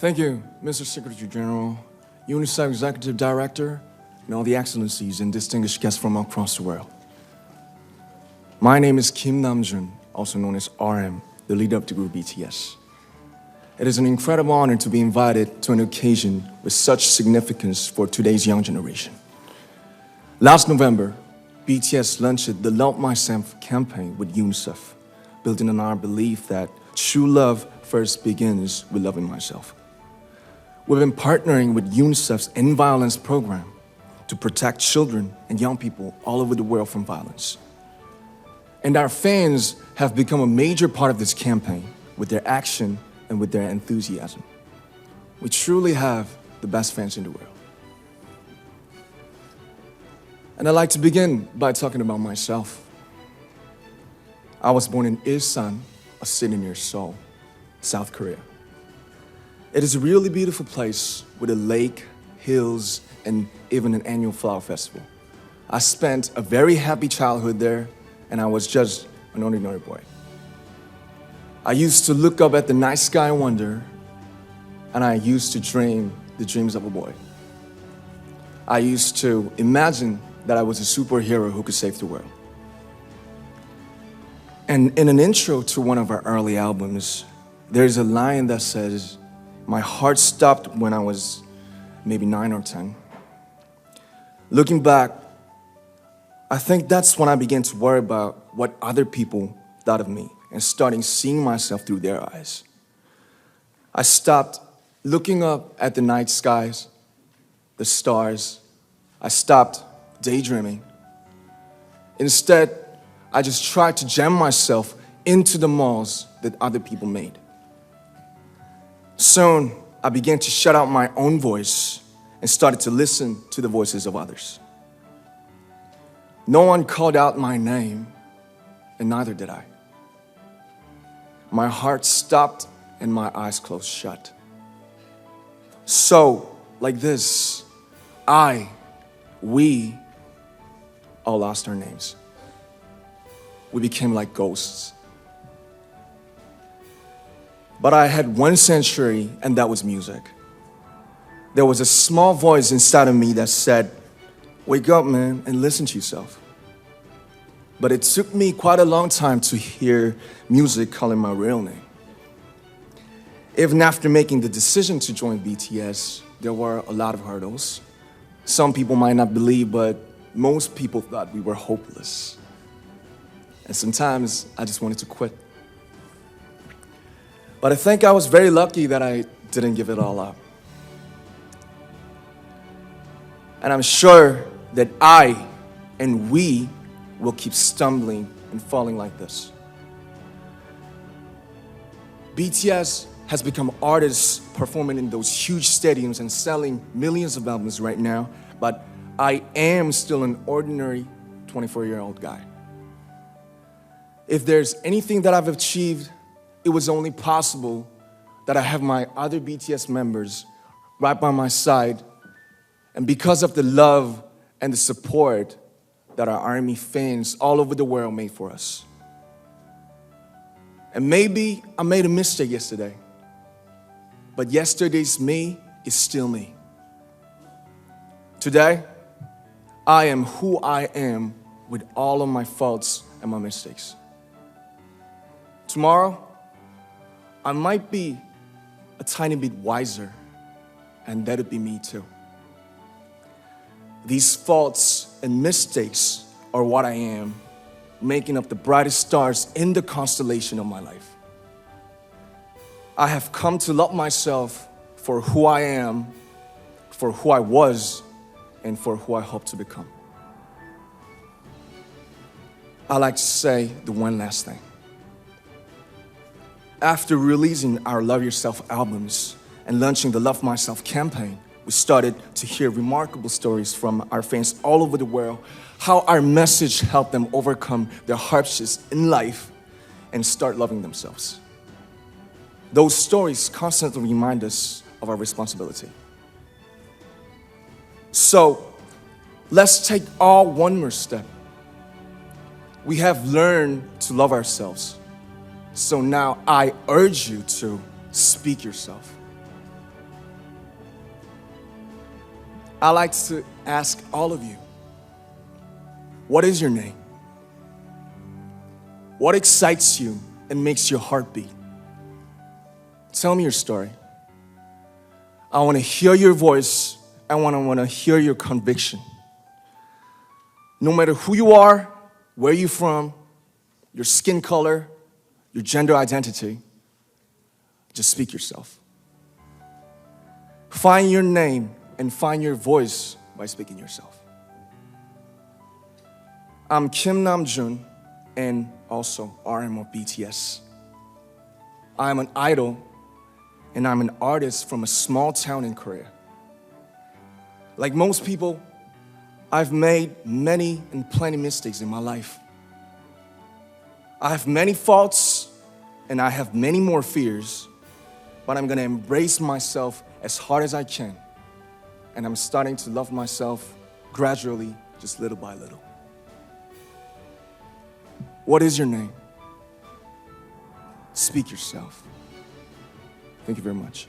Thank you, Mr. Secretary General, UNICEF Executive Director, and all the excellencies and distinguished guests from across the world. My name is Kim Namjoon, also known as RM, the leader of the group BTS. It is an incredible honor to be invited to an occasion with such significance for today's young generation. Last November, BTS launched the Love Myself campaign with UNICEF, building on our belief that true love first begins with loving myself. We've been partnering with UNICEF's End Violence program to protect children and young people all over the world from violence. And our fans have become a major part of this campaign with their action and with their enthusiasm. We truly have the best fans in the world. And I'd like to begin by talking about myself. I was born in Ilsan, a city near Seoul, South Korea. It is a really beautiful place with a lake, hills, and even an annual flower festival. I spent a very happy childhood there, and I was just an ordinary boy. I used to look up at the night sky and wonder, and I used to dream the dreams of a boy. I used to imagine that I was a superhero who could save the world. And in an intro to one of our early albums, there's a line that says, "My heart stopped when I was maybe 9 or 10. Looking back, I think that's when I began to worry about what other people thought of me and starting seeing myself through their eyes. I stopped looking up at the night skies, the stars. I stopped daydreaming. Instead, I just tried to jam myself into the malls that other people made. Soon, I began to shut out my own voice and started to listen to the voices of others. No one called out my name, and neither did I. My heart stopped and my eyes closed shut. So, like this, we all lost our names. We became like ghosts. But I had one sanctuary, and that was music. There was a small voice inside of me that said, "Wake up, man, and listen to yourself." But it took me quite a long time to hear music calling my real name. Even after making the decision to join BTS, there were a lot of hurdles. Some people might not believe, but most people thought we were hopeless. And sometimes I just wanted to quit. But I think I was very lucky that I didn't give it all up. And I'm sure that I and we will keep stumbling and falling like this. BTS has become artists performing in those huge stadiums and selling millions of albums right now, but I am still an ordinary 24-year-old guy. If there's anything that I've achieved, it was only possible that I have my other BTS members right by my side, and because of the love and the support that our ARMY fans all over the world made for us. And maybe I made a mistake yesterday, but yesterday's me is still me. Today, I am who I am with all of my faults and my mistakes. Tomorrow, I might be a tiny bit wiser, and that'd be me too. These faults and mistakes are what I am, making up the brightest stars in the constellation of my life. I have come to love myself for who I am, for who I was, and for who I hope to become. I like to say the one last thing. After releasing our Love Yourself albums and launching the Love Myself campaign, we started to hear remarkable stories from our fans all over the world, how our message helped them overcome their hardships in life and start loving themselves. Those stories constantly remind us of our responsibility. So, let's take all one more step. We have learned to love ourselves. So now I urge you to speak yourself. I like to ask all of you, what is your name? What excites you and makes your heart beat? Tell me your story. I want to hear your voice. I want to hear your conviction. No matter who you are, where you're from, your skin color, your gender identity, just speak yourself. Find your name and find your voice by speaking yourself. I'm Kim Namjoon and also RM of BTS. I'm an idol and I'm an artist from a small town in Korea. Like most people, I've made many and plenty mistakes in my life. I have many faults and I have many more fears, but I'm gonna embrace myself as hard as I can. And I'm starting to love myself gradually, just little by little. What is your name? Speak yourself. Thank you very much.